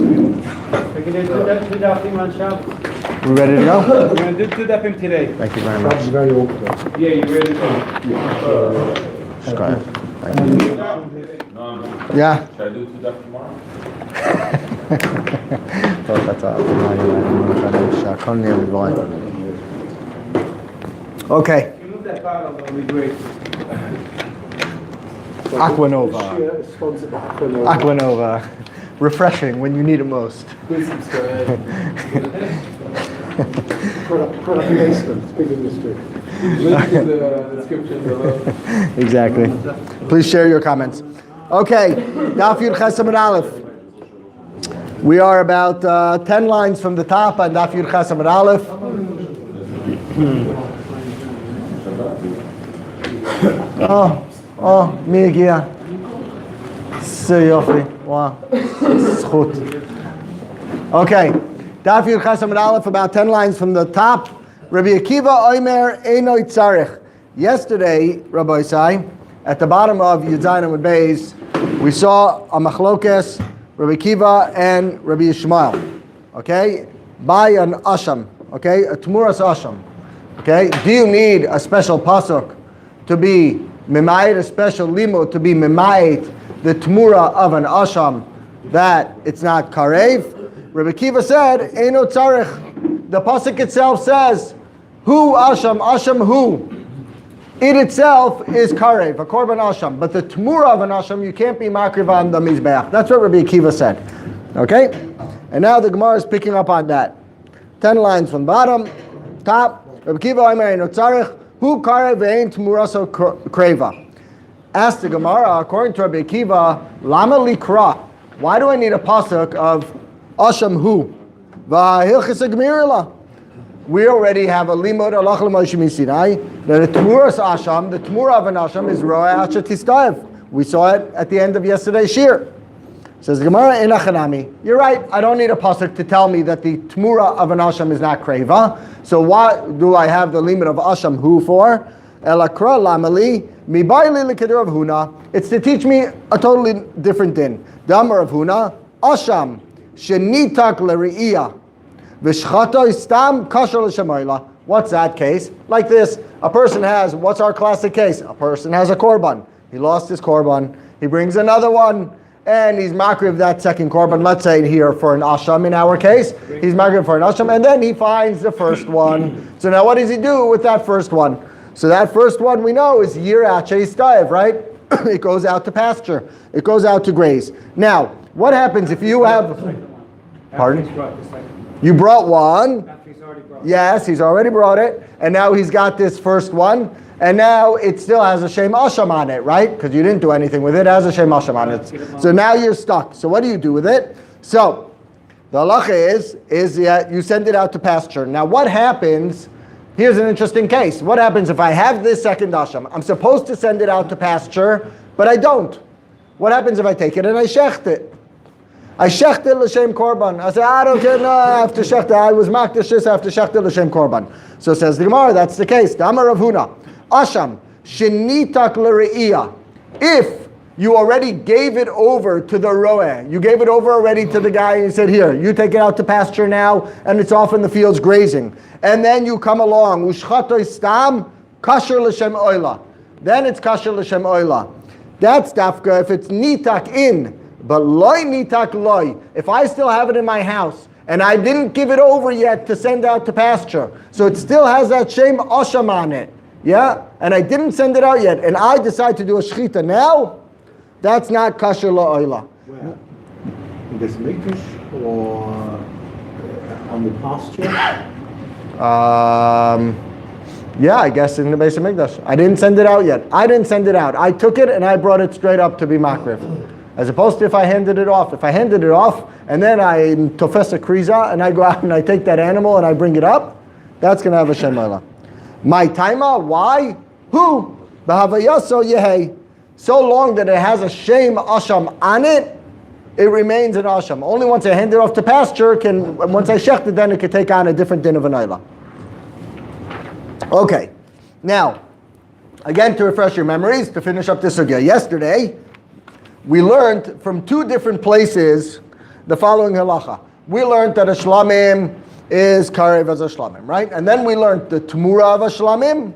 We can do two dafim on Shabbos. We ready to go? We're going to do two dafim today. Thank you very much. Very awkward. Yeah, you ready to go? Just go ahead. Thank you. Noam, Yeah. should I do two daf tomorrow? Okay. If you move that bottle, that'll be great. Aquanova. Sponsored by Aquanova. Aquanova. Refreshing when you need it most. Product placement, big industry. Link in the description below. Exactly. Please share your comments. Okay. Daf Yud Ches Amud Aleph. We are about 10 lines from the top on Daf Yud Ches Amud Aleph. מי הגיע? זה יופי, וואו, זכות. Okay, Daf Yud Ches Amud Aleph, about 10 lines from the top. Rabbi Akiva Omer Eino Tzarech. Yesterday, Rabbi Isai, at the bottom of Yud Zayin Amud Beis, we saw a machlokes, Rabbi Akiva and Rabbi Yishmael. Okay, by an asham. Okay, a Temurah asham. Okay, do you need a special pasuk to be mimayit, a special limud to be mimayit the Temurah of an asham that it's not karev? Rabbi Akiva said, Eino tzarech. The pasuk itself says, who asham, asham who? It itself is karev, a korban asham. But the Temurah of an asham, you can't be makriv on the mizbeach. That's what Rabbi Akiva said. Okay? And now the Gemara is picking up on that. 10 lines from bottom, top. Rabbi Akiva Omer Eino tzarech. Who karev ve'ein Temurah so kreva? Asked the Gemara, according to Rabbi Akiva, lama likra? Why do I need a pasuk of asham hu? Va'hilchis ha'gemirila. We already have a limud alach l'moshe misinai that a Temurah's asham, the Temurah of an asham is roeh asher tistayev. We saw it at the end of yesterday's shir. Says the Gemara in Achanami. You're right. I don't need a pasuk to tell me that the Temurah of an asham is not kreva. So why do I have the limud of asham hu for? Elakra lamali mibayli l'kedur of huna. It's to teach me a totally different din. The Amar of huna asham shenitak l'reiyah v'shchato stam kasher l'shemayla. What's that case? Like this: a person has. What's our classic case? A person has a korban. He lost his korban. He brings another one. And he's makriv that second korban, let's say here for an asham in our case. He's makriv for an asham, and then he finds the first one. So now what does he do with that first one? So that first one we know is yir ache istayev, right? It goes out to pasture. It goes out to graze. Now, what happens if you have... Pardon? You brought one. Yes, he's already brought it. And now he's got this first one. And now it still has a shem asham on it, right? Because you didn't do anything with it. It has a shem asham on it. So now you're stuck. So what do you do with it? So the halacha is that you send it out to pasture. Now what happens? Here's an interesting case. What happens if I have this second asham? I'm supposed to send it out to pasture, but I don't. What happens if I take it and I shecht it? I shecht it l'shem korban. I say, I don't care, no, I have to shecht it. I was makdish this, I have to shecht it l'shem korban. So says the Gemara, that's the case. The Amar Rav Huna. Asham, shenitak l'reiyah. If you already gave it over to the roeh, you gave it over already to the guy and you said, here, you take it out to pasture now, and it's off in the fields grazing. And then you come along, ushchato stam, kasher l'shem oila. Then it's kasher l'shem oila. That's dafka if it's nitak in, but loy nitak loy. If I still have it in my house, and I didn't give it over yet to send out to pasture, so it still has that shem asham on it. Yeah, and I didn't send it out yet, and I decide to do a shechita now, that's not kasher la'oila. Where? In this mikdash or on the pasture? Yeah, I guess in the base of Mikdash. I didn't send it out yet. I didn't send it out. I took it and I brought it straight up to be makriv. As opposed to if I handed it off. If I handed it off and then I tofes a kriza and I go out and I take that animal and I bring it up, that's going to have a shem oila. My taima, why? Who? B'havayaso yehei. So long that it has a shem asham on it, it remains an asham. Only once I hand it off to pasture, once I shecht it, then it can take on a different din of an oila. Okay. Now, again to refresh your memories, to finish up this sugya. Yesterday, we learned from two different places the following halacha. We learned that a shlamim is karev as a shlamim, right? And then we learned the temurah of a shlamim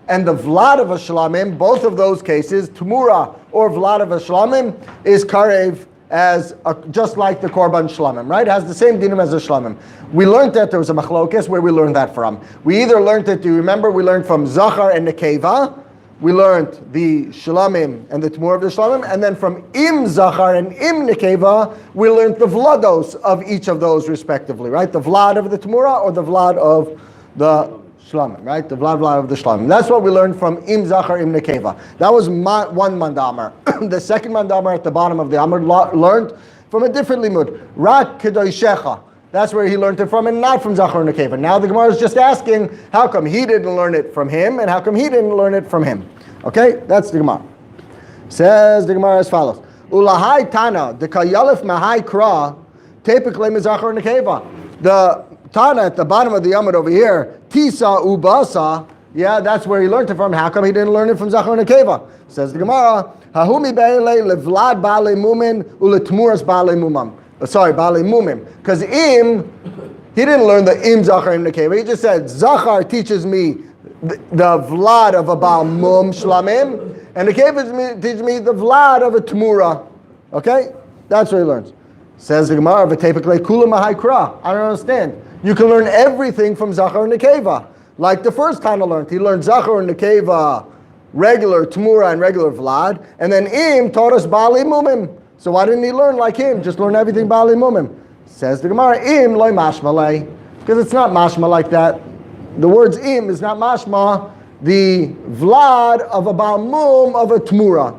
and the vlad of a shlamim. Both of those cases, temurah or vlad of a shlamim, is karev as just like the korban shlamim, right? It has the same dinim as a shlamim. We learned that there was a machlokes. Where we learned that from? We either learned it. Do you remember? We learned from zachar and nekeva. We learned the shlamim and the temurah of the shlamim, and then from im zachar and im nekeva, we learned the vlados of each of those respectively, right? The vlad of the temurah or the vlad of the shlamim, right? The vlad of the shlamim. That's what we learned from im zachar im nekeva. That was one mandamar. The second mandamar at the bottom of the amr learned from a different limud, rak kedoishecha. That's where he learned it from, and not from Zachar and Nekeva. Now the Gemara is just asking, how come he didn't learn it from him, and how come he didn't learn it from him? Okay, that's the Gemara. Says the Gemara as follows: Ulahai Tana, the Kayalif Mahai Kra, Tepiklem Zachar and Nekeva. The Tana at the bottom of the Yamud over here, Tisa Ubasa. Yeah, that's where he learned it from. How come he didn't learn it from Zachar and Nekeva? Says the Gemara, Hahumi Be'ele Levlad Ba'ale Mumin Uletmuras Ba'ale Mumam. Bali Mumim. Because he didn't learn the im Zachar im Nekeva. He just said, Zachar teaches me the vlad of a Baal Mum Shlamim, and Nekeva teaches me the vlad of a Temurah. Okay? That's what he learns. Says the Gemara, V'tepekle kula mahai kra. I don't understand. You can learn everything from Zachar and Nekeva. Like the first time I learned. He learned Zachar and Nekeva, regular Temurah and regular vlad, and then im taught us Bali Mumim. So why didn't he learn like him? Just learn everything Bali Mumim. Says the Gemara, im loy mashmalei. Because it's not mashma like that. The words im is not mashma, the vlad of a Baal Mum of a Temurah.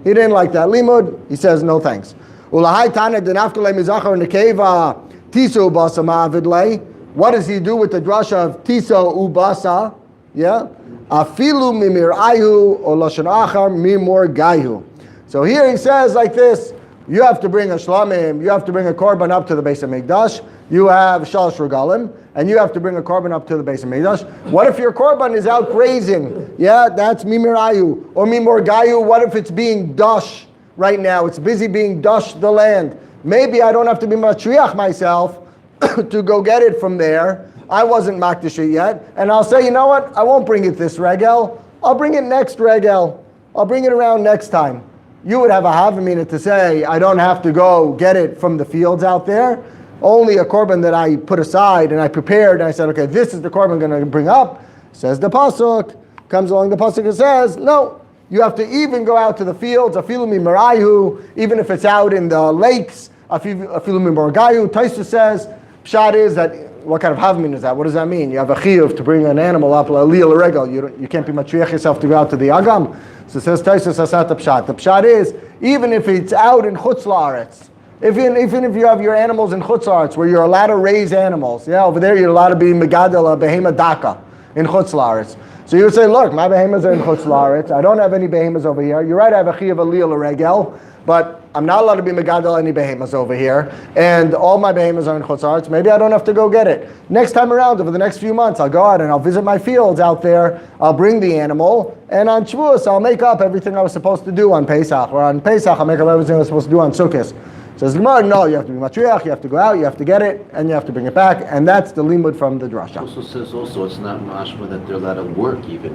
He didn't like that limud. He says, no thanks. Ulahai tana denafkele mizachar nekeva tiso ubasa ma'avidlei. What does he do with the drasha of tiso ubasa? Yeah? Afilu mimir ayu or lashon achar mimor gaihu. So here he says like this: you have to bring a shlamim, you have to bring a korban up to the base of Mikdash, you have shalosh regalim, and you have to bring a korban up to the base of Mikdash. What if your korban is out grazing? Yeah, that's mimir ayu. Or mimor gayu, what if it's being dush right now? It's busy being dush the land. Maybe I don't have to be matriach myself to go get it from there. I wasn't makdish it yet. And I'll say, you know what? I won't bring it this regel. I'll bring it next regel. I'll bring it around next time. You would have a havamina to say, I don't have to go get it from the fields out there. Only a korban that I put aside and I prepared and I said, okay, this is the korban I'm going to bring up. Says the pasuk, comes along the pasuk and says, no, you have to even go out to the fields, afilu mimarayu, even if it's out in the lakes, afilu mimorgayu. Taisa says, pshat is that, what kind of havmin is that? What does that mean? You have a chiyuv to bring an animal up, l'aliyah l'regel. You can't be matriach yourself to go out to the agam. So it says Taisus Asat the Pshat. The Pshat is, even if it's out in Chutz La'aretz, even if you have your animals in Chutz La'aretz, where you're allowed to raise animals, yeah, over there you're allowed to be Megadel a Behema Daka in Chutz La'aretz. So you would say, look, my behemoths are in Chutz La'aretz. I don't have any behemoths over here. You're right, I have a Chiyav Aliyah L'regel, but I'm not allowed to be Megadel any behemoths over here, and all my behemoths are in Chutz La'aretz. Maybe I don't have to go get it. Next time around, over the next few months, I'll go out and I'll visit my fields out there. I'll bring the animal, and on Shavuos, I'll make up everything I was supposed to do on Pesach, or on Pesach, I'll make up everything I was supposed to do on Sukkot. Says the Gemara, no, you have to be matriach, you have to go out, you have to get it, and you have to bring it back, and that's the limud from the drasha. Also says it's not mashma that they're allowed to work even.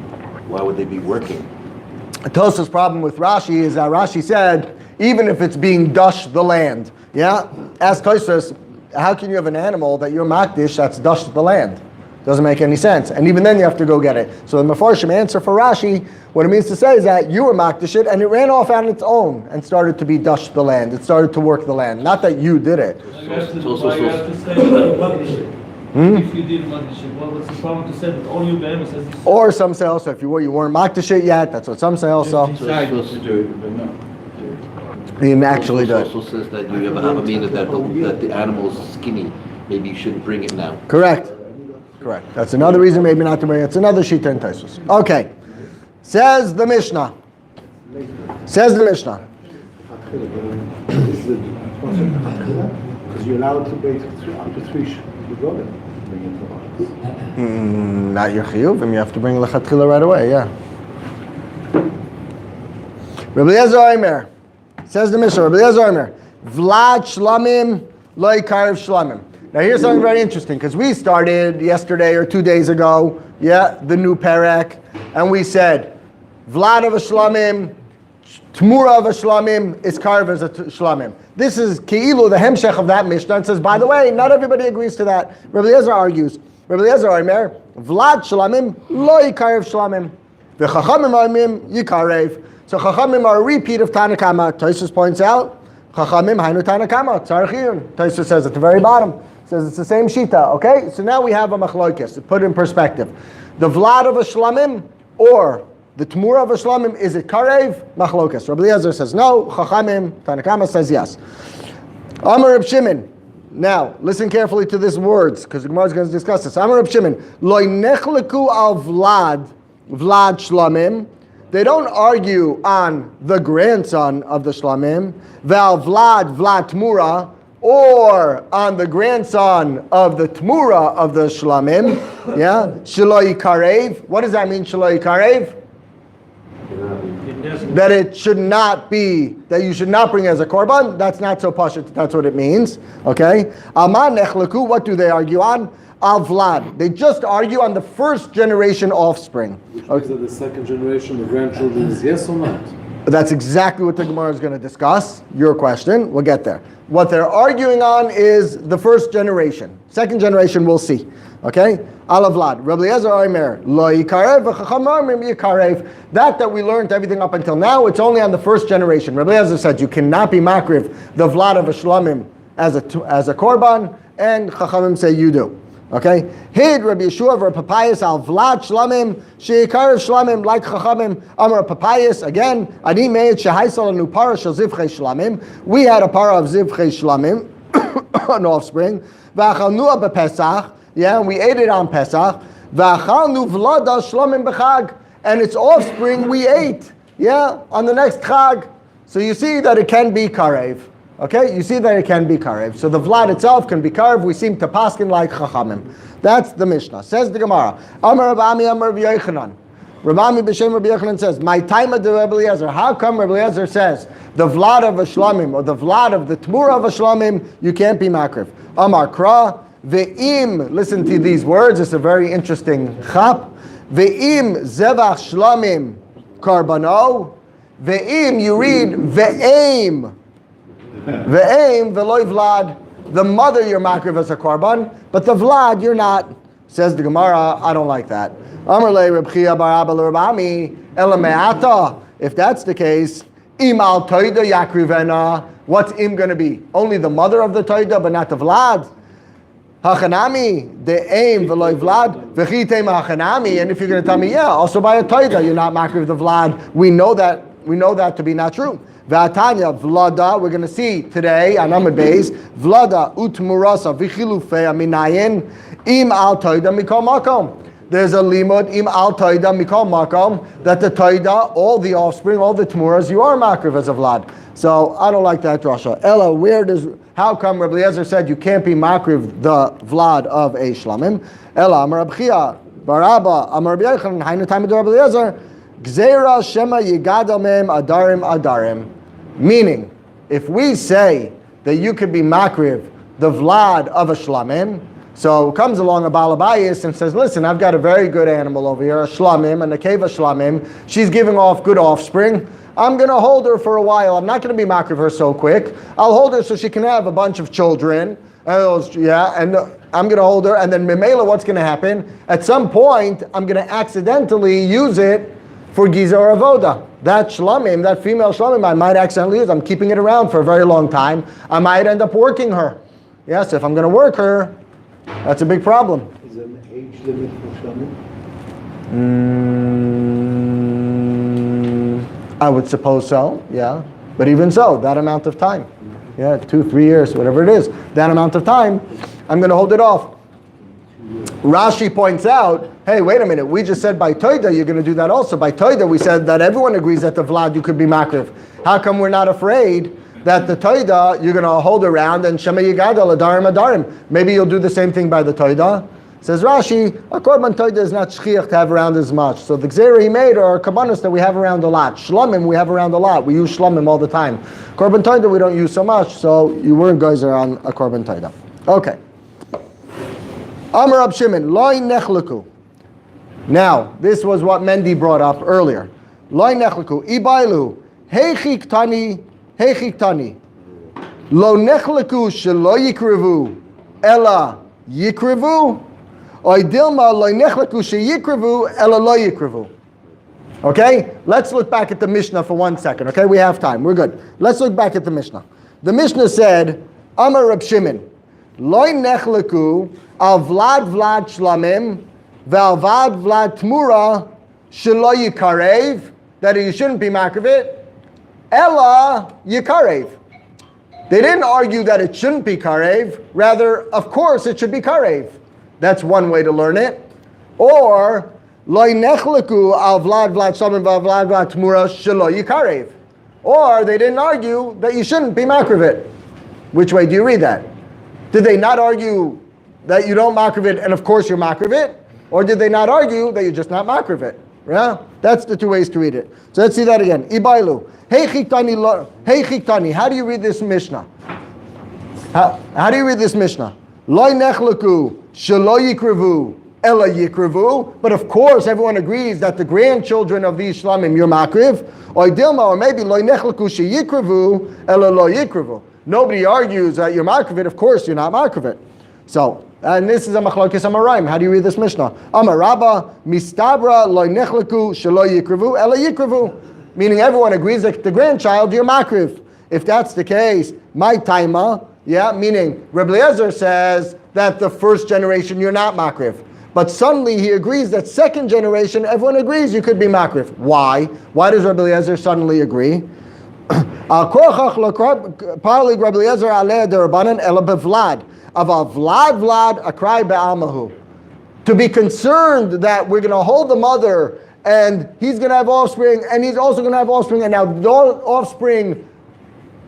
Why would they be working? Tosa's problem with Rashi is that Rashi said, even if it's being dush the land, yeah? Ask Tosas, how can you have an animal that you're makdish that's dush the land? Doesn't make any sense. And even then you have to go get it. So the Mefarshim answer for Rashi, what it means to say is that you were makdish it and it ran off on its own and started to be dush the land. It started to work the land. Not that you did it. If you did makdish it, what's the problem to say that all your behemoths has this? Or some say also, if you weren't makdish it yet, that's what some say also. Decided to do it, but no. He actually It does. also says that you have a havamina that the animal's skinny. Maybe you shouldn't bring it now. Correct. That's another reason maybe not to bring it. It's another shita in Taisus. Okay. Says the Mishnah. This is because you're allowed to bake up to three Not your chiyuvim. You have to bring lechatchila right away. Yeah. Rabbi Eliezer Omer says the Mishnah. Rabbi Eliezer Omer, Vlad shlamim lo yikarev shlamim. Now here's something very interesting, because we started yesterday or 2 days ago, the new perek, and we said, Vlad of a shlamim, Temurah of a shlamim is karev as a shlamim. This is Keilu, the hemshech of that Mishnah, and says, by the way, not everybody agrees to that. Rabbi Eliezer argues. Rabbi Eliezer Omer, Vlad shlamim, lo yikarev shlamim. The Chachamim Oimim yikarev. So Chachamim are a repeat of Tanakama. Tosfos points out, Chachamim hainu Tanakama. Tzarchiyun. Tosfos says at the very bottom. Says it's the same shita. Okay, so now we have a machlokes. To put in perspective, the Vlad of a shlamim or the Temurah of a shlamim, is it karev? Machlokes. Rabbi Eliezer says no. Chachamim, Tanakama says yes. Amar Reb Shimon. Now listen carefully to these words, because the Gemara is going to discuss this. Amar Reb Shimon. Lo nechleku al Vlad shlamim. They don't argue on the grandson of the shlamim. Val Vlad Temurah. Or on the grandson of the Temurah of the shlamim. Shelo yikarev. What does that mean, shelo yikarev? That it should not be, that you should not bring as a korban. That's not so pashut. That's what it means. Okay. Aman nechleku. What do they argue on? Al Vlad. They just argue on the first generation offspring. Which means that the second generation, the grandchildren, is yes or not? That's exactly what the Gemara is going to discuss. Your question. We'll get there. What they're arguing on is the first generation. Second generation, we'll see. Okay? Ala Vlad. Rabbi Eliezer Omer, lo yikarev, v'chachamim yikarev. That we learned everything up until now, it's only on the first generation. Rabbi Eliezer said you cannot be makriv the Vlad of a shlamim as a korban, and chachamim say you do. Okay? Hid Rabbi Yeshua ver papayas al Vlad shlamim, sheikarev shlamim like chachamim. Amar papayas, again, ani meid shehaisal anu para shel zivchei shlamim. We had a para of zivchei shlamim, an offspring. V'achalnua bepesach. And we ate it on Pesach. V'achalnu vlada shlamim b'chag. And its offspring we ate. On the next chag. So you see that it can be karev. Okay, you see that it can be karev. So the vlad itself can be karev. We seem to paskin like chachamim. That's the Mishnah. Says the Gemara. Amar Rabami Amar Rabbi Yochanan. Rabami b'shem Rabbi Yochanan says, my time of the Rabbi Eliezer. How come Rabbi Eliezer says the vlad of a shlamim or the vlad of the Temurah of a shlamim you can't be makriv? Amar Kra. Ve'im, listen to these words, it's a very interesting chap. Ve'im zevach shlamim karbano. Ve'im, you read ve'im. Ve'im ve'loi vlad. The mother you're makriv as a karban, but the vlad you're not. Says the Gemara, I don't like that. Amar le Reb Chia bar Abba l'Rabami ela me'ata. If that's the case, im al toida yakrivena. What's im going to be? Only the mother of the toida, but not the vlad. Hachanami, the aim v'loy vlad v'chitem hachanami. And if you're going to tell me, also by a toida, you're not makriv the vlad. We know that to be not true. V'atanya vlada. We're going to see today on Amud Beis vlada utmurasa v'chilufei aminayin im al toida mikol makom. There's a limud im al toida mikol makom that the toida, all the offspring, all the temuras, you are makriv as a vlad. So I don't like that drasha. Ella, how come Rabbi Eliezer said you can't be makriv the vlad of a shlamim? Ella, Amar Reb Chia, Barabba, Amar Rabbi Yochanan, Hainu time of Rabbi Eliezer, Gzeira Shema Yigadal Mem Adarim. Meaning, if we say that you could be makriv the vlad of a shlamim, so comes along a balabayis and says, listen, I've got a very good animal over here, a shlamim, and a keva shlamim. She's giving off good offspring. I'm going to hold her for a while. I'm not going to be makriv her so quick. I'll hold her so she can have a bunch of children. And I'm going to hold her. And then memela, what's going to happen? At some point, I'm going to accidentally use it for giza or avoda. That shlamim, that female shlamim, I might accidentally use. I'm keeping it around for a very long time. I might end up working her. Yes, if I'm going to work her, that's a big problem. Is there an age limit for shlamim? I would suppose so, yeah. But even so, that amount of time, 2-3 years, whatever it is, that amount of time, I'm going to hold it off. Rashi points out, hey, wait a minute, we just said by Toida you're going to do that also. By Toida we said that everyone agrees that the Vlad you could be makriv. How come we're not afraid that the Toida you're going to hold around and Shema Yigadal Adarim Adarim? Maybe you'll do the same thing by the Toida. Says Rashi, a korban toida is not shchiach to have around as much. So the gzeira he made are kabbanos that we have around a lot. Shlomim we have around a lot. We use shlomim all the time. Korban toida we don't use so much, so you weren't geyser on a korban toida. Okay. Amar Rab Shimon, loy nechleku. Now, this was what Mendy brought up earlier. Loy nechleku, ibailu, heichik tani, lo nechleku shelo yikrevu, ela yikrevu, oy dilma lo nechleku sheyikrevu, ela lo yikrevu. Okay, let's look back at the Mishnah for 1 second. Okay, we have time, we're good. Let's look back at the Mishnah. The Mishnah said, Amar Rab Shimon, loy nechleku al vlad shlamim, Valvad Vlad Temurah Shelo Yikarev, that you shouldn't be makravit, Ella Yikarev. They didn't argue that it shouldn't be karev, rather, of course, it should be karev. That's one way to learn it. Or Loi Nechleku Al Vlad Shlamim Vlad Temurah Shelo Yikarev. Or they didn't argue that you shouldn't be makravit. Which way do you read that? Did they not argue that you don't makravit and of course you're makravit? Or did they not argue that you're just not makravit? Yeah? That's the two ways to read it. So let's see that again. Ibailu. Hey chiktani. How do you read this Mishnah? How do you read this Mishnah? Loi nechleku shelo yikrevu ela yikrevu. But of course, everyone agrees that the grandchildren of these shlamim you're makriv. Or dilma, or maybe loi nechleku sheyikrevu ela lo yikrevu. Nobody argues that you're makravit. Of course, you're not makravit. So. And this is a machlokes amoraim. How do you read this Mishnah? Amar Rabba mistabra loy nechleku shelo yikrevu ela yikrevu. Meaning everyone agrees that the grandchild you're makriv. If that's the case, my taima, yeah, meaning Rabbi Eliezer says that the first generation you're not makriv. But suddenly he agrees that second generation everyone agrees you could be makriv. Why? Why does Rabbi Eliezer suddenly agree? Parli Rabbi Eliezer aleh derabanan ela bevlad. Aval Vlad akrai be'almahu. To be concerned that we're going to hold the mother and he's going to have offspring and he's also going to have offspring, and now the offspring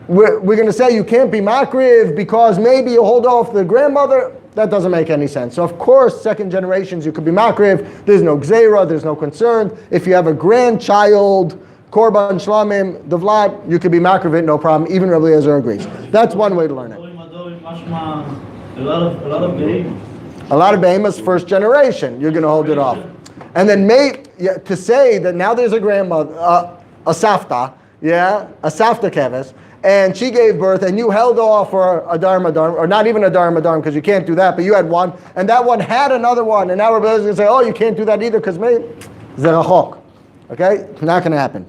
we're going to say you can't be makriv because maybe you hold off the grandmother. That doesn't make any sense. So of course second generations you could be makriv. There's no gzeira, there's no concern. If you have a grandchild, korban shlamim, the Vlad, you could be makriv, no problem. Even Rabbi Eliezer agrees. That's one way to learn it. A lot of behemoths. A lot of behemoths, first generation, you're going to hold it off. And then to say that now there's a grandmother, a safta, yeah, a safta keves, and she gave birth and you held off for a dharma, or not even a dharma because you can't do that, but you had one, and that one had another one, and now we're going to say, oh, you can't do that either because maybe zerachok. Okay? Not going to happen.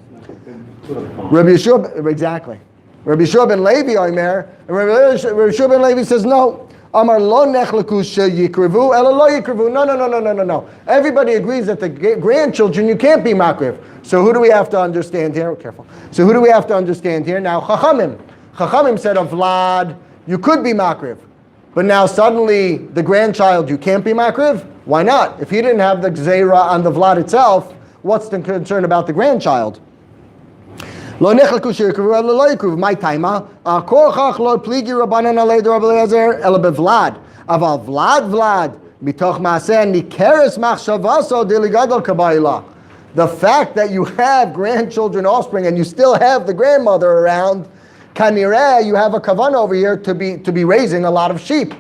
Rabbi Yeshua, exactly. Rabbi Yeshua ben Levi, Omer, and Rabbi Yeshua ben Levi says, no. Amar lo nechleku sheyikrevu ela lo yikrevu. No. Everybody agrees that the grandchildren you can't be makriv. So who do we have to understand here? Careful. So who do we have to understand here? Now Chachamim. Chachamim said of Vlad, you could be makriv. But now suddenly the grandchild you can't be makriv? Why not? If he didn't have the gzeira on the Vlad itself, what's the concern about the grandchild? Lo nechleku sheyikrevu ela lo yikrevu. My taima. Korchach lo pligi rabbanan alei Rabbi Eliezer ela bevlad. Aval Vlad mitoch maaseh nikeres machshavaso diligadol kabayla. The fact that you have grandchildren, offspring, and you still have the grandmother around, kanireh, you have a kavanah over here to be raising a lot of sheep.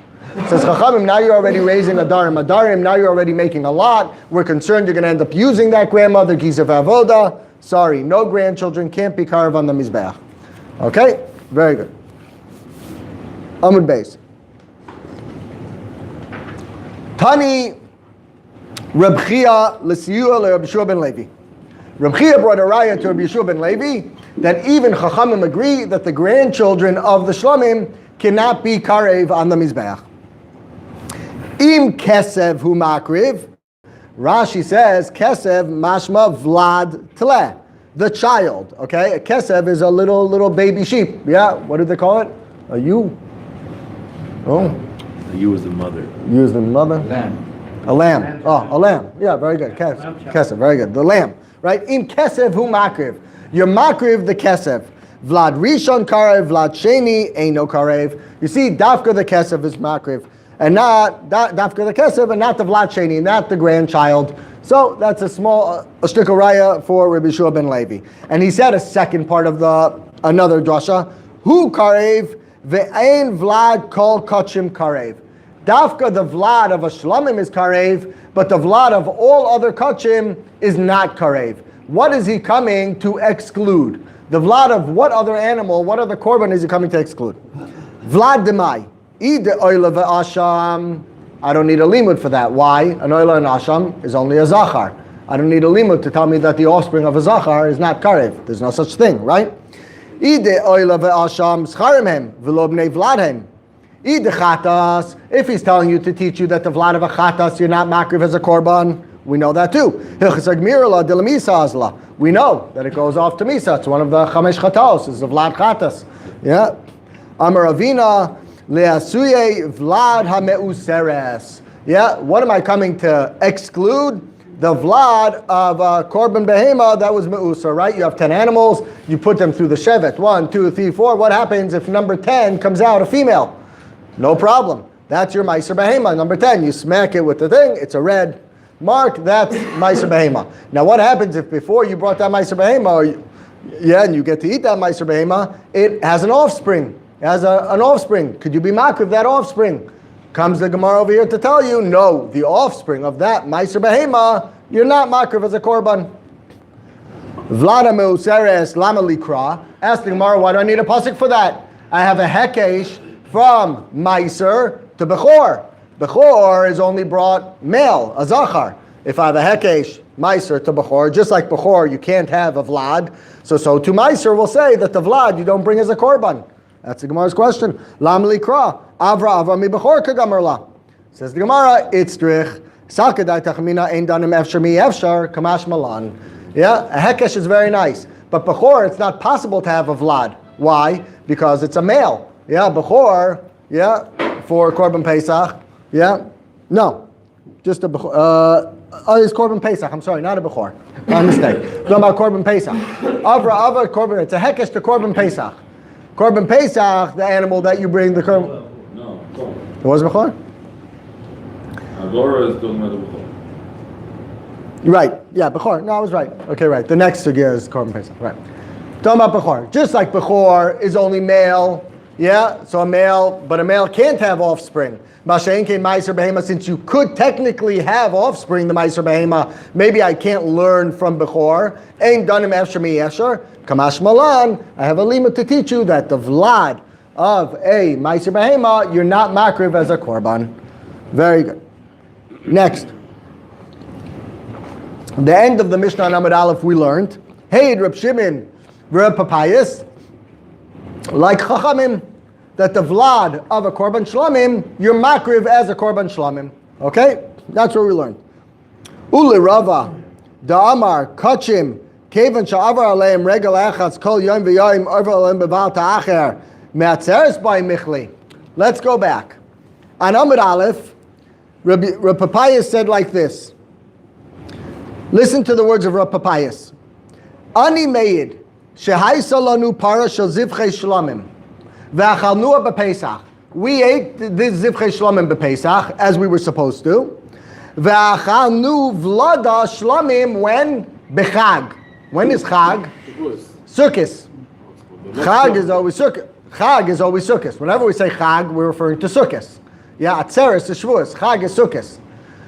Says Chachamim, now you're already raising a darim, now you're already making a lot. We're concerned you're going to end up using that grandmother, gizav avoda. Sorry, no grandchildren, can't be carved on the mizbeach. Okay? Very good. Amud Beis. Tani Reb Chia l'siyua leReb Yeshua ben Levi. Reb Chia brought a raya to Reb Yeshua ben Levi that even Chachamim agree that the grandchildren of the Shlamim cannot be karev on the mizbeach. Im kesev hu makriv. Rashi says, Kesev mashma Vlad tle, the child. Okay, a Kesev is a little baby sheep. Yeah, what do they call it? A ewe. Oh, The ewe is the mother. Ewe is the mother. Lamb. A lamb. Oh, a lamb. Yeah, very good. Kesev, very good. The lamb, right? In Kesev hu makriv. You're makriv the Kesev. Vlad Rishon karev, Vlad Sheni ain't no karev. You see, Dafka the Kesev is makriv. and not dafka the kesef, and not the Vlad Sheni, not the grandchild. So that's a small shtickle raya for Rabbi Shua ben Levi. And he said a second part of another drasha. Hu karev ve'ein Vlad kol kachim karev. Dafka the Vlad of a shlamim is karev, but the Vlad of all other kachim is not karev. What is he coming to exclude? The Vlad of what other animal, what other korban is he coming to exclude? Vlad demai. Ide oila ve'asham. I don't need a limud for that. Why? An oila and asham is only a zachar. I don't need a limud to tell me that the offspring of a zachar is not karev. There's no such thing, right? Ide oila ve'asham scharim hem v'lo bnei Vlad hem. Ide chatas. If he's telling you to teach you that the Vlad of a chatas you're not makriv as a korban, we know that too. We know that it goes off to Misa. It's one of the Chamesh Chatos. It's the Vlad Chatas. Yeah. Amar Avina le'asuye Vlad ha'meuseres. Yeah. What am I coming to exclude? The Vlad of Korban Behema that was Meusar, right? You have 10 animals. You put them through the Shevet. 1, 2, 3, 4. What happens if number 10 comes out a female? No problem. That's your Meiser Behema. Number 10. You smack it with the thing. It's a red mark, that's Meiser Behema. Now what happens if before you brought that Meiser Behema, and you get to eat that Meiser Behema, it has an offspring. It has an offspring. Could you be makriv that offspring? Comes the Gemara over here to tell you, no, the offspring of that Meiser Behema, you're not makriv as a korban. Vlada Meuseres Lama Likra. Ask the Gemara, why do I need a pasuk for that? I have a hekesh from Meiser to Bechor. Bechor is only brought male, a zachar. If I have a hekesh, meiser to Bechor, just like Bechor, you can't have a Vlad. So to meiser will say that the Vlad you don't bring as a korban. That's the Gemara's question. Lam likra, avra mi Bechor kagamarla. Says the Gemara, it's drich. Sakadai tachmina ein danim efshar mi efshar kamash malan. Yeah, a hekesh is very nice. But Bechor, it's not possible to have a Vlad. Why? Because it's a male. Yeah, Bechor, yeah, for Korban Pesach. Yeah? No. Just a Bechor. It's Korban Pesach. I'm sorry, not a Bechor. My mistake. No, about Korban Pesach. Avra, Korban. It's a hekesh to Korban Pesach. Korban Pesach, the animal that you bring the Korban. No, It was Bechor? Agora is talking about the Bechor. Right. Yeah, Bechor. No, I was right. Okay, right. The next sugya is Korban Pesach. Right. Talking about Bechor. Just like Bechor is only male. Yeah? So a male, but a male can't have offspring. Since you could technically have offspring, the Meiser Behema, maybe I can't learn from Bechor. Ain't done him after me, Esher. Kamash Malan, I have a limit to teach you that the Vlad of a Meiser Behema, you're not makriv as a korban. Very good. Next. The end of the Mishnah on Amud Aleph we learned, hey, Reb Shimon, Reb Papayas, like Chachamim, that the Vlad of a Korban Shlamim, you're makriv as a Korban Shlamim. Okay? That's what we learned. Ule Rava, Da'amar, Kachim, Kevan Sha'avar Aleim, Regal Echatz, Kol Yom V'Yom, Over Aleim Beval Ta'acher, Me'atzeres by Michli. Let's go back. On Amud Aleph, Reb Papayas said like this. Listen to the words of Reb Papayas. Ani Meid, Shehaisa Lanu Para Shel Zivchei Shlamim. We ate this zivchei shlamim b'Pesach as we were supposed to. V'achalnu vlada shlamim when b'chag. When is chag? Sukkos. Chag is always sukkos. Chag is always sukkos. Whenever we say chag, we're referring to sukkos. Yeah, atzeres is shvuos. Chag is sukkos.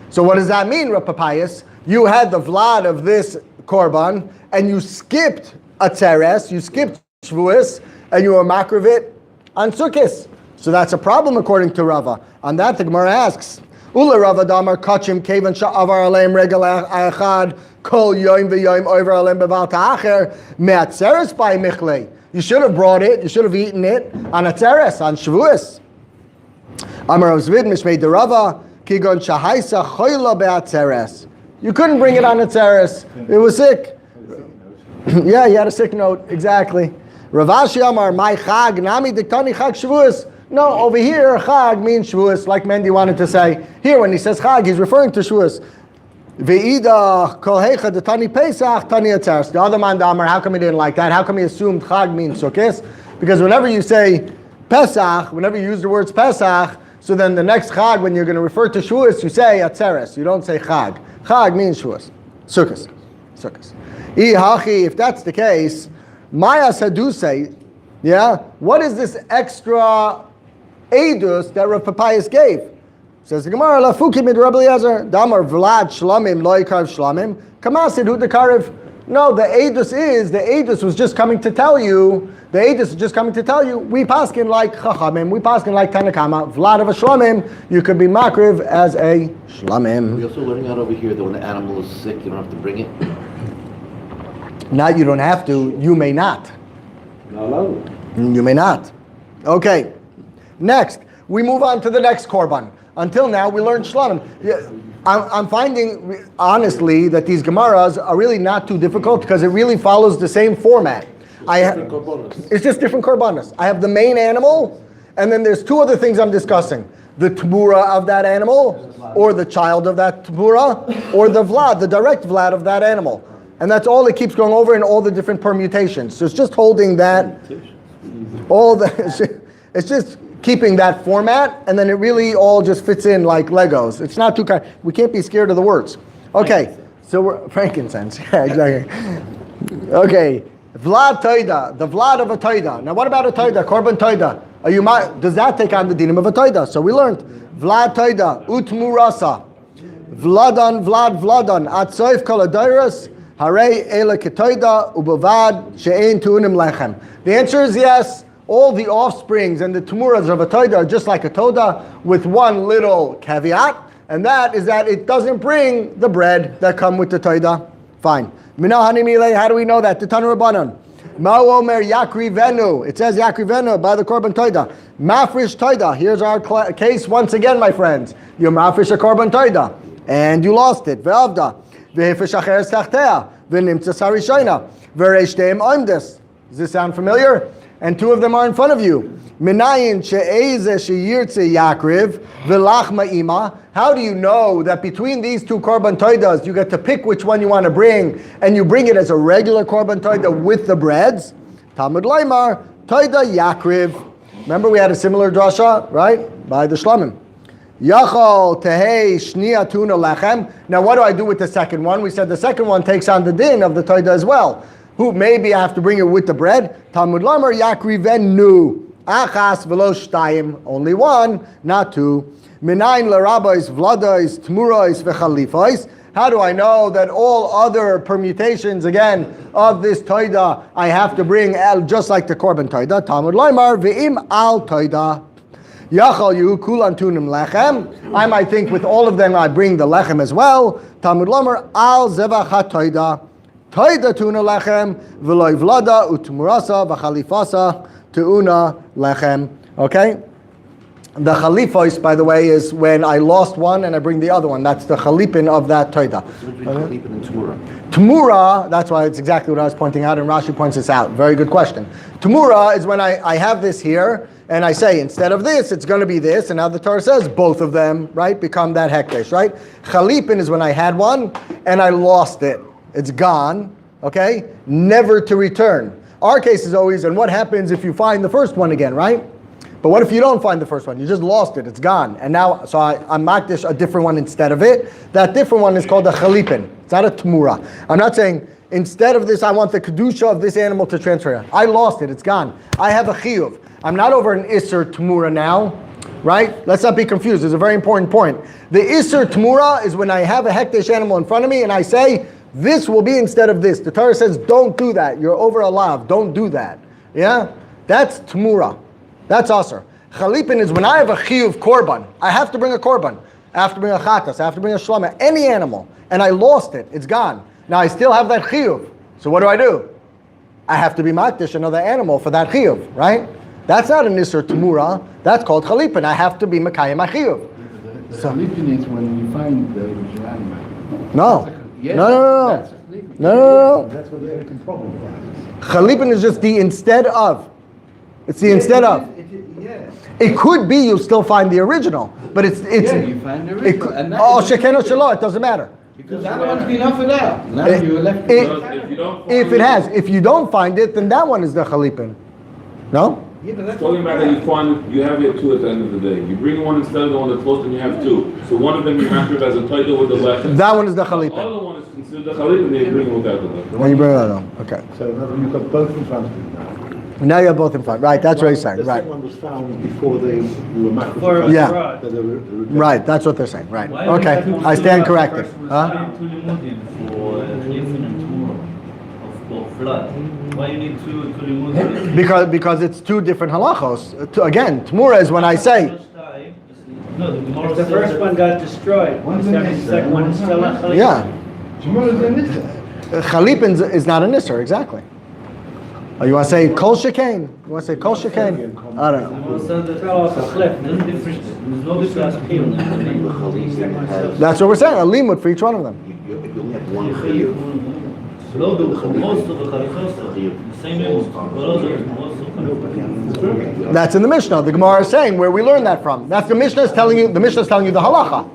So what does that mean, Reb Papayas? You had the vlad of this korban and you skipped atzeres, you skipped shvuos, and you were makriv it on Sukkos. So that's a problem according to Rava. On that the Gemara asks, Ula Rava damar kachim kevan sha'avar aleim regel echad kol yoim v'yoim over aleim beval ta'acher me'atzeres by michlei. You should have brought it, you should have eaten it on atzeres, on Shavuos. Amar Zvid mishmei de Rava kigon shahaisa choyla be'atzeres. You couldn't bring it on atzeres. It was sick. Yeah, he had a sick note, exactly. Ravashi Amar, my chag, nami diktani chag Shavuos. No, over here, chag means Shavuos, like Mendy wanted to say. Here, when he says chag, he's referring to Shavuos. Ve'ida kol hecha ditani Pesach, tani atzeres. The other man, Amar, how come he didn't like that? How come he assumed chag means Sukkos? Because whenever you say Pesach, whenever you use the words Pesach, So then the next Chag, when you're going to refer to Shavuos, you say Atzeres. You don't say Chag. Chag means Shavuos. Sukkos. If that's the case, Maya Sadusei, yeah, what is this extra edus that Rav Papayas gave? Says the Gemara, Lafuki mid Rabbi Eliezer, Damar Vlad Shlamim Loikav Shlamim, Kamasid Hu Dekariv. No, the edus was just coming to tell you, we paskin like Chachamim, we paskin like Tanakama, Vlad of a Shlamim, you could be Makriv as a Shlamim. We're also learning out over here that when the animal is sick, you don't have to bring it. Now you don't have to, you may not. You may not. Okay, next, we move on to the next Korban. Until now, we learned Shlamim. I'm finding, honestly, that these Gemaras are really not too difficult because it really follows the same format. It's just different Korbanos. I have the main animal, and then there's two other things I'm discussing. The Temurah of that animal, or the child of that Temurah, or the Vlad, the direct Vlad of that animal. And that's all it keeps going over in all the different permutations. So it's just holding that, it's just keeping that format, and then it really all just fits in like Legos. It's not too we can't be scared of the words. Okay, so we're frankincense. Yeah, exactly. Okay, Vlad Toida, the Vlad of a Toida. Now what about a Toida, Korban Toida? Does that take on the dinim of a Toida? So we learned Vlad Toida, Utmurasa, Vladan, Atsoif Koladairas, Hare Ela Ketoida, Ubavad, She'ein Tuunim Lechem. The answer is yes. All the offsprings and the Temurahs of a Toida are just like a Toda with one little caveat, and that is that it doesn't bring the bread that come with the Toida. Fine. How do we know that? The Tanu Rabbanon. Ma'omer Yakrivenu. It says Yakrivenu by the Korban Toida. Mafrish Toida. Here's our case once again, my friends. You mafrish a Korban Toida, and you lost it. Ve'avda. Ve'hefish acheres tachtea. Ve'nimtza sarishoina. Ve'reishteim oimdes. Does this sound familiar? And two of them are in front of you. Minayin she'eze sheyirtze yakriv v'lachma ima. How do you know that between these two korban toidas you get to pick which one you want to bring, and you bring it as a regular korban toida with the breads? Talmud Laimar toida yakriv. Remember we had a similar drasha, right? By the Shlamim. Yachol tehei shnia tuna lechem. Now what do I do with the second one? We said the second one takes on the din of the toida as well. Who maybe I have to bring it with the bread? Talmud Lamar Yakrivenu Achas velo shtayim, only one, not two. Minayin l'rabbis vladais tmurais v'chalifais. How do I know that all other permutations again of this toida I have to bring just like the korban toida? Talmud Lamar ve'im al toida. Yachal yu kulan tunim lechem. I might think with all of them I bring the lechem as well. Talmud Lamar al zevachat toida. Toida tuna lechem, v'loy vlada utmurasa v'chalifasa tuuna lechem. Okay? The chalifos, by the way, is when I lost one and I bring the other one. That's the chalipin of that toida. Chalipin and Temurah. Temurah, that's why it's exactly what I was pointing out, and Rashi points this out. Very good question. Temurah is when I have this here, and I say, instead of this, it's going to be this, and now the Torah says both of them, right, become that hekdesh, right? Chalipin is when I had one, and I lost it. It's gone, okay? Never to return. Our case is always, and what happens if you find the first one again, right? But what if you don't find the first one? You just lost it, it's gone. And now, so I'm makdish a different one instead of it. That different one is called a chalipin. It's not a temurah. I'm not saying, instead of this, I want the kedusha of this animal to transfer. I lost it, it's gone. I have a chiyuv. I'm not over an isser temurah now, right? Let's not be confused, it's a very important point. The isser temurah is when I have a hekdesh animal in front of me and I say, this will be instead of this. The Torah says, don't do that. You're over a lav. Don't do that. Yeah? That's temurah. That's aser. Chalipin is when I have a chiyuv korban. I have to bring a korban. I have to bring a chatas. I have to bring a shlama. Any animal. And I lost it. It's gone. Now I still have that chiyuv. So what do? I have to be makdish another animal for that chiyuv, right? That's not an isser temurah. That's called chalipin. I have to be makayim a chiyuv. So chalipin is when you find the original animal. No. Yes, No. That's what the problem is. Chalipin is just the instead of. It's the instead of. It could be you'll still find the original, but it's you find the original. Sheken or shelo, it doesn't matter. Because that one's been offered out. Now you're left. If you don't find it, then that one is the chalipin. No? Talking about that you have it two at the end of the day. You bring one instead of the one that's close, and you have two. So one of them you have as a title with the left. That one is the The Chalipin. other one is considered the Chalipin, and they bring it without the left. When you bring that on, okay. So you've got both in front of you now. Now you have both in front. Right, that's what he's saying. The Right. second one was found before you were married. Before it was Yeah. brought. Right, that's what they're saying. Right. Why Okay, did I stand Temurah corrected. first was Huh? studying two limudim for Chilufin and Temurah of flood? Why you need two limudim? Because it's two different halachos. Again, Temurah is when I say. No, the Gemara The says first that- one got destroyed, the second one is still a Chalipin. Yeah. Chalipin is not an Isser, exactly. Oh, you want to say Kol Shekain? You want to say Kol Shekain? I don't know. The Gemara said that Fell off a cliff. there's no difference between them. That's what we're saying. A limud for each one of them. You only have one chiyuv. No, most of the Chalichos, the same most of the That's in the Mishnah. The Gemara is saying where we learn that from. That's the Mishnah is telling you. The Mishnah is telling you the halacha.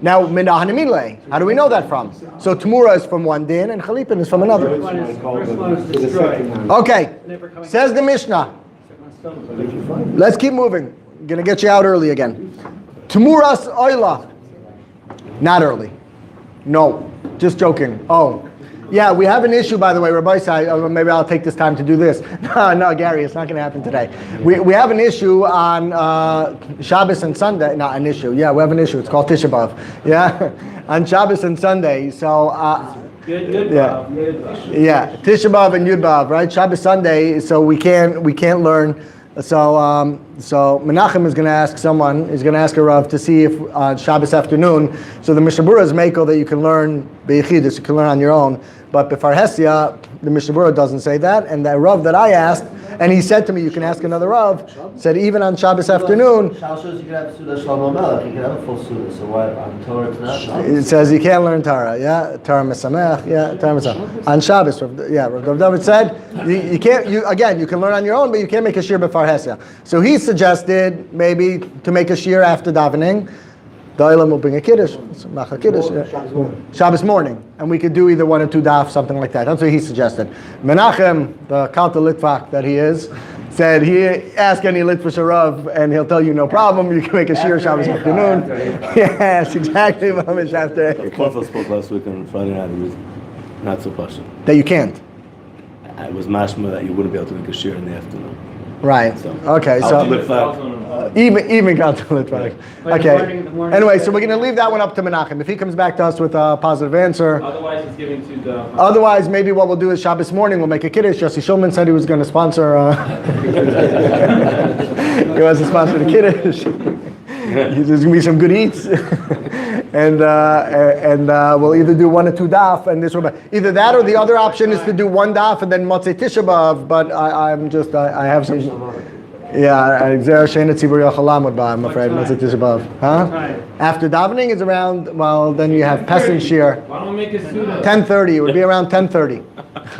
Now, minahanimile. How do we know that from? So Temurah is from one din and Chalipin is from another. First one is destroyed. Okay. Says the Mishnah. Let's keep moving. Gonna get you out early again. Temurah's oila. Not early. No. Just joking. Oh. Yeah, we have an issue, by the way, Rabbi Sai. Maybe I'll take this time to do this. No, Gary, it's not going to happen today. We have an issue on Shabbos and Sunday. Not an issue. Yeah, we have an issue. It's called Tisha B'Av. Yeah, on Shabbos and Sunday. So, Good. yeah, Tisha B'Av and Yud B'Av, right? Shabbos Sunday. So we can't learn. So Menachem is going to ask someone. He's going to ask a Rav to see if Shabbos afternoon. So the Mishnah Berurah is Meiko that you can learn Beichidus, you can learn on your own. But Befar Hesia, the Mishnah Berurah doesn't say that. And the Rav that I asked, and he said to me, you can ask another Rav, said even on Shabbos afternoon, Shal shows you can have Suda Shlomo Melech, you can have a full Suda, so why on Torah it's not? it says you can't learn Torah. Yeah, Torah Mesamech. Yeah, Torah Mesamech. On Shabbos, Rav David said you can't. You can learn on your own, but you can't make a shir Befar Hesia. So he suggested maybe to make a shir after davening. The Olam will bring a kiddush, Macha kiddush, Shabbos morning, and we could do either one or two daf, something like that. That's what he suggested. Menachem, the Kalta Litvak that he is, said he ask any Litvish Rav and he'll tell you no problem. You can make a shir Shabbos afternoon. Yes, exactly. Mamish after. Kofel spoke last week on Friday night. It was not so partial. That you can't. It was mashma that you wouldn't be able to make a shir in the afternoon. Right. So, Okay. So. Even got to Litvak. Okay. Anyway, so we're going to leave that one up to Menachem. If he comes back to us with a positive answer. Otherwise, it's giving to the. Otherwise, maybe what we'll do is Shabbos morning we'll make a kiddush. Yossi Shulman said he was going to sponsor. He wants to sponsor the kiddush. There's going to be some good eats, and we'll either do one or two daf, and this will be either that or the other option is to do one daf and then Motzei Tisha B'Av. But I have some. Yeah, I'm afraid Motzei Tisha B'Av. Huh? After davening is around. Well, then you have Pesach Shir. Why don't we make a Suda? 10:30. It would be around 10:30.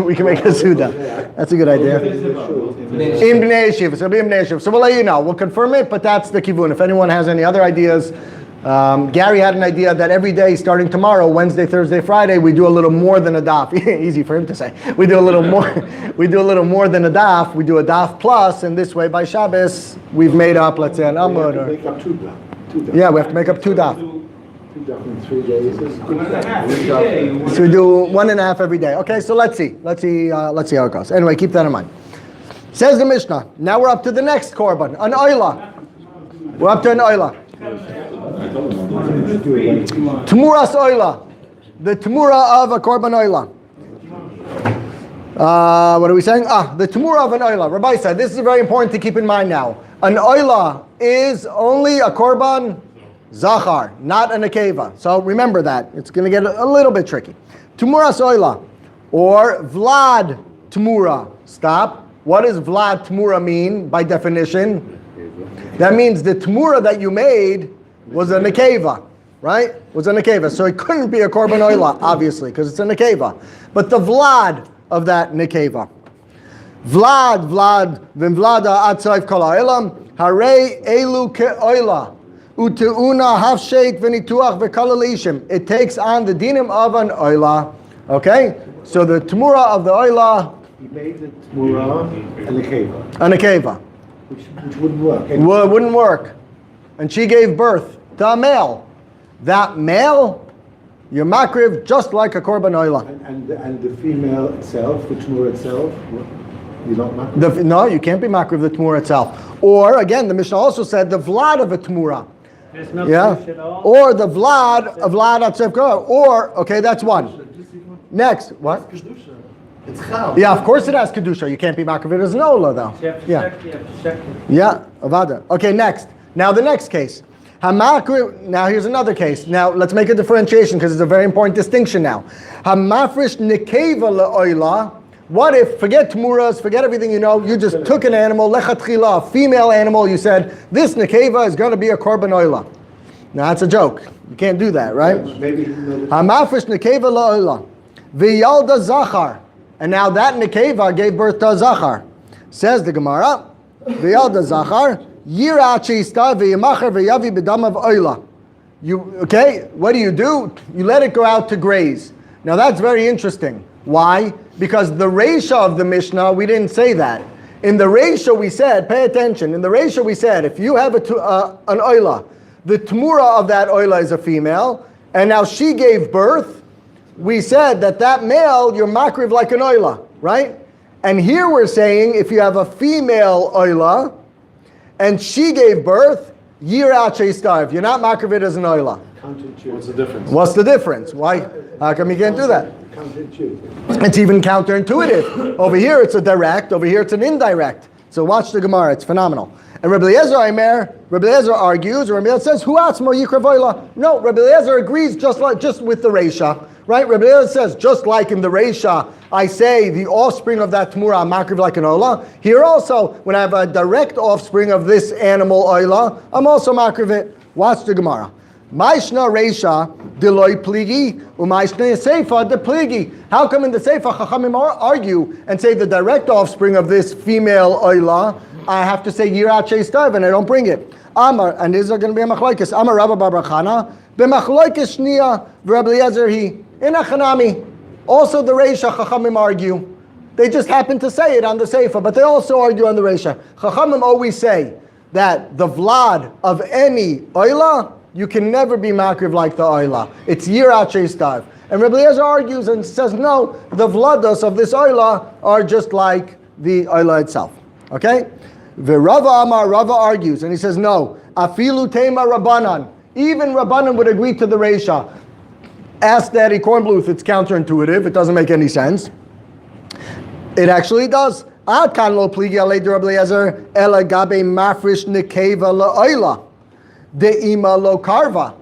We can make a Suda. That's a good idea. In Bnei Yeshiva. So it'll be in Bnei Yeshiva. So we'll let you know. We'll confirm it, but that's the kivun. If anyone has any other ideas, Gary had an idea that every day, starting tomorrow, Wednesday, Thursday, Friday, we do a little more than a daf. Easy for him to say. We do a little more. We do a little more than a daf. We do a daf plus, and this way by Shabbos we've made up, let's say, an amud. Make up two daf. Yeah, we have to make up two daf. 2 daf in 3 days. 1.5 So we do 1.5 every day. Okay, so let's see how it goes. Anyway, keep that in mind. Says the Mishnah. Now we're up to the next korban, an oila. We're up to an oila. Temurah's oila. The temurah of a korban oila. What are we saying? The temurah of an oila. Rabbi said this is very important to keep in mind now. An oila is only a korban zachar, not an akeva. So remember that. It's going to get a little bit tricky. Temurah's oila, or vlad temurah. Stop. What does vlad temurah mean by definition? That means the temurah that you made was a nekeva, right? Was a nekeva. So it couldn't be a korban oila, obviously, because it's a nekeva. But the vlad of that nekeva. Vlad, v'im vlada atzayv kol ha'elam, harei elu ke'oila, ute'una hafsheit v'nituach v'kalalishim. It takes on the dinim of an oila. Okay? So the temurah of the oila, He made the Temurah and the Keva. a nekeva. which wouldn't work. Wouldn't work. And she gave birth to a male. That male, you're makriv just like a korban oila. And the female itself, the Temurah itself, you're not makriv? No, you can't be makriv the Temurah itself. Or, again, the Mishnah also said the vlad of a Temurah. There's no Yeah? fish at all. Or the vlad of vlad atzevka. Or, okay, that's one. Next, what? It's chal. Yeah, of course it has kedusha. You can't be makriv it as an ola, though. You have to Yeah. check, you have to check it. Yeah, avada. Okay, next. Now the next case. Hamakriv. Now here's another case. Now let's make a differentiation because it's a very important distinction now. Hamafrish nekeva le'oila. What if, forget Temurahs, forget everything you know, you just took an animal, lechatchila, a female animal, you said, this nekeva is going to be a korban oila. Now that's a joke. You can't do that, right? Maybe Hamafrish nekeva le'oila. V'yalda zachar. And now that nekeva gave birth to a zachar. Says the Gemara, v'yalda zachar, yira cheista v'yamachar v'yavi b'damav oila. Okay, what do? You let it go out to graze. Now that's very interesting. Why? Because the ratio of the Mishnah, we didn't say that. In the ratio we said, pay attention, in the ratio we said, if you have an oila, the Temurah of that oila is a female, and now she gave birth, we said that male, you're makriv like an oila, right? And here we're saying, if you have a female oila, and she gave birth, yira cheista, you're not makriv it as an oila. What's the difference? What's the difference? Why? How come you can't do that? It's even counterintuitive. Over here it's a direct, over here it's an indirect. So watch the Gemara, it's phenomenal. And Rabbi Eliezer argues, or Rabbi Eliezer says, Hu atzmo yikra voila. No, Rabbi Eliezer agrees just with the Reisha. Right? Rabbi Eliezer says, just like in the Reisha, I say the offspring of that Temurah, I'm makriv like an oila. Here also, when I have a direct offspring of this animal oila, I'm also makriv it. Watch the Gemara. Maishna Reisha Deloy Pligi, Umaishna Seifa de Pligi. How come in the Seifa Chachamim argue and say the direct offspring of this female oila, I have to say Yirat Sheistav and I don't bring it? Amar, and these are going to be a machlokes. Amar Rabba Bar Chana, b'machlokes shnia v'Rabbi Eliezer he in Achanami. Also the Reisha Chachamim argue. They just happen to say it on the Seifa, but they also argue on the Reisha. Chachamim always say that the vlad of any oila, you can never be makriv like the oila. It's yirat sheistav. And Rabbi Eliezer argues and says, no, the vlados of this oila are just like the oila itself. Okay? Rava argues, and he says, no, afilu tema rabbanan. Even rabbanan would agree to the reisha. Ask Daddy Kornbluth, it's counterintuitive, it doesn't make any sense. It actually does. Ad kan lo pligi alei de Rabbi Eliezer, ela gabe mafrish nekeva la'oila. De'ima lo karva.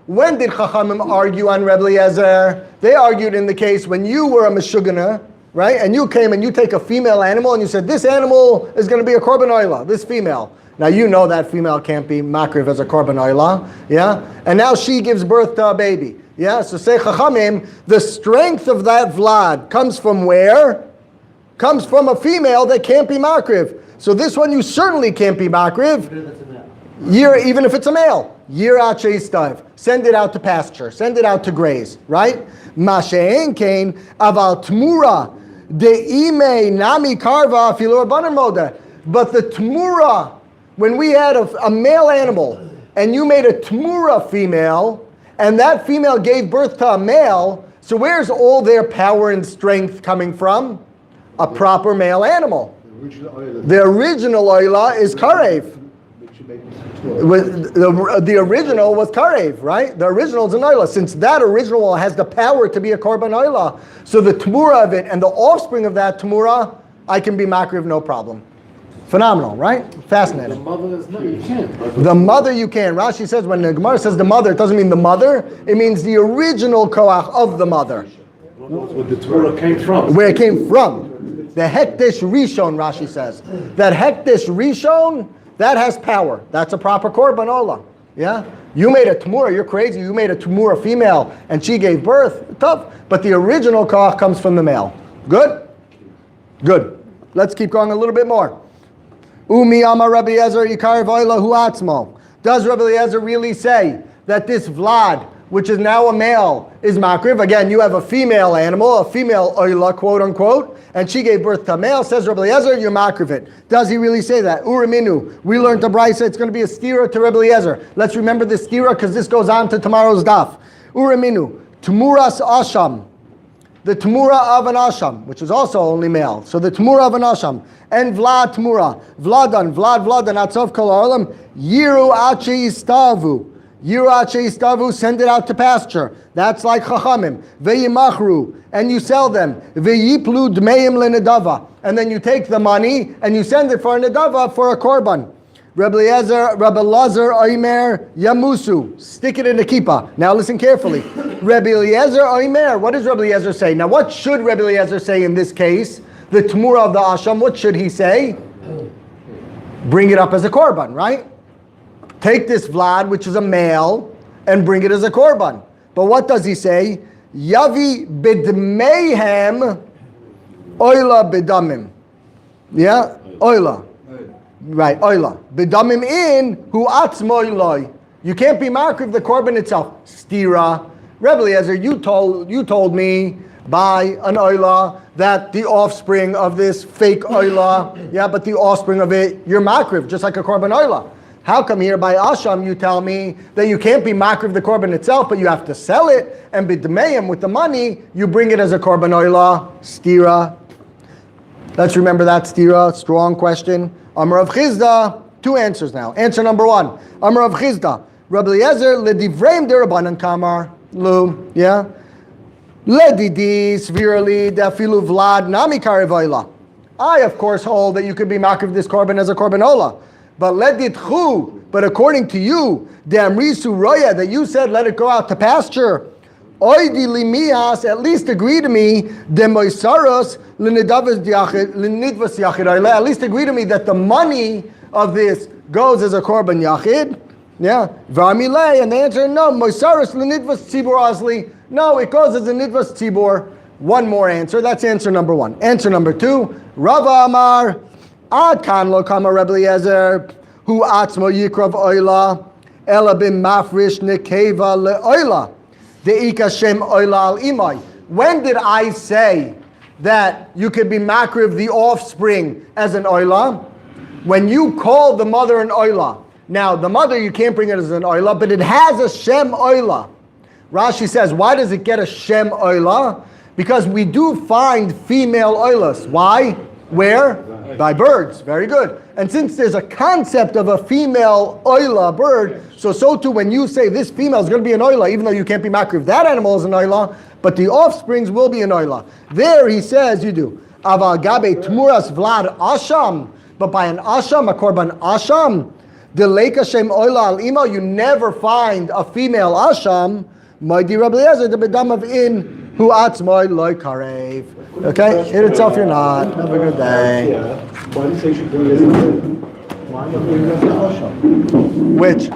When did Chachamim argue on Rebbe Eliezer? They argued in the case when you were a Meshuggah, right? And you came and you take a female animal and you said, this animal is going to be a korban oila, this female. Now you know that female can't be makriv as a korban oila, yeah? And now she gives birth to a baby, yeah? So say Chachamim, the strength of that vlad comes from where? Comes from a female that can't be makriv. So this one you certainly can't be makriv. Even if it's a male, yirat sheistav. Send it out to pasture. Send it out to graze. Right? Mashe'en kain aval Temurah de'ime nami karva afilu rabbanan moda. But the Temurah, when we had a male animal, and you made a Temurah female, and that female gave birth to a male, so where's all their power and strength coming from? A proper male animal. The original oila is karev. The original was karev, right? The original is an oila. Since that original has the power to be a korban oila, so the Temurah of it and the offspring of that Temurah, I can be makriv no problem. Phenomenal, right? Fascinating. The mother is no, you can't. The mother you can. Rashi says when the Gemara says the mother, it doesn't mean the mother. It means the original koach of the mother. Where the Temurah came from. Where it came from. The hekdesh rishon, Rashi says. That hekdesh rishon, that has power. That's a proper korban ola. Yeah? You made a Temurah, you're crazy. You made a Temurah female and she gave birth. Tough. But the original koach comes from the male. Good? Good. Let's keep going a little bit more. Umi Amar Rabbi Eliezer Yikar Voila Hu Atzmo. Does Rabbi Eliezer really say that this Vlad which is now a male, is makriv. Again, you have a female animal, a female oila, quote unquote, and she gave birth to a male. Says Rabbi Eliezer, you're makriv it. Does he really say that? Uraminu. We learned to Brisa, it's going to be a stira to Rabbi Eliezer. Let's remember this stira because this goes on to tomorrow's daf. Uraminu. Temuras asham. The Temurah of an asham, which is also only male. So the Temurah of an asham. And Vlad Temurah. Vladan, Atzov Kol Ha'olam. Yiru Ache Istavu. Yiru Ache Istavu, send it out to pasture. That's like Chachamim. Ve'yimachru. And you sell them. Ve'yiplu Dmeim Lenedava. And then you take the money and you send it for a Nedava, for a korban. Rabbi Lazar, Oimer, Yamusu. Stick it in the kippah. Now listen carefully. Rabbi Eliezer, Oimer. What does Rabbi Eliezer say? Now what should Rabbi Eliezer say in this case? The Temurah of the Asham, what should he say? Bring it up as a korban, right? Take this Vlad, which is a male, and bring it as a korban. But what does he say? Yavi bidmeihem oila bidamim. Yeah? Oila. Right, oila. Bidamim in hu atzmo iloi. You can't be makriv the korban itself. Stira. Rebbe Eliezer, you told me by an oila that the offspring of this fake oila, yeah, but the offspring of it, you're makriv, just like a korban oila. How come here by asham you tell me that you can't be makriv the korban itself, but you have to sell it and bidmeim with the money, you bring it as a korban oila, stira. Let's remember that stira, strong question. Amar of Chizda, two answers now. Answer number one. Amar of Chizda, Rabbi Eliezer ledivreim derabanan kamar lu, yeah. Ledidi svirali dafilu vlad nami karev. I of course hold that you could be makriv this korban as a korban ola, but leditchu. But according to you, de'amrisu roya, that you said let it go out to pasture. Oidi limias, at least agree to me, demoisaros linidvas yachid. At least agree to me that the money of this goes as a korban yachid. Yeah, v'amilei, and the answer no. Moisaros linidvas tzibur asli. No, it goes as a nidvas tzibur. One more answer. That's answer number one. Answer number two. Rava Amar ad kan lo kama Rebbe Eliezer hu atzmo yikrav oila ela bim mafrish nekeva leoila. When did I say that you could be makriv the offspring as an oila? When you call the mother an oila. Now, the mother, you can't bring it as an oila, but it has a shem oila. Rashi says, why does it get a shem oila? Because we do find female oilas. Why? Where? By birds. Very good. And since there's a concept of a female oila bird, so too when you say this female is going to be an oila, even though you can't be makriv, that animal is an oila, but the offsprings will be an oila. There he says you do. Aval gabe tmuras vlad asham, but by an asham, a korban asham, the leika shem oila al ima, you never find a female asham. Maidi Rabbi Eliezer, the bedam of in hu atzmoi loy karev. Okay, hit itself you're not. Have a good day. Why do you say you should bring this in? Why not bring this in asham? Which?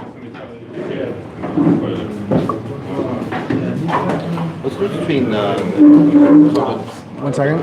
What's the difference between One second.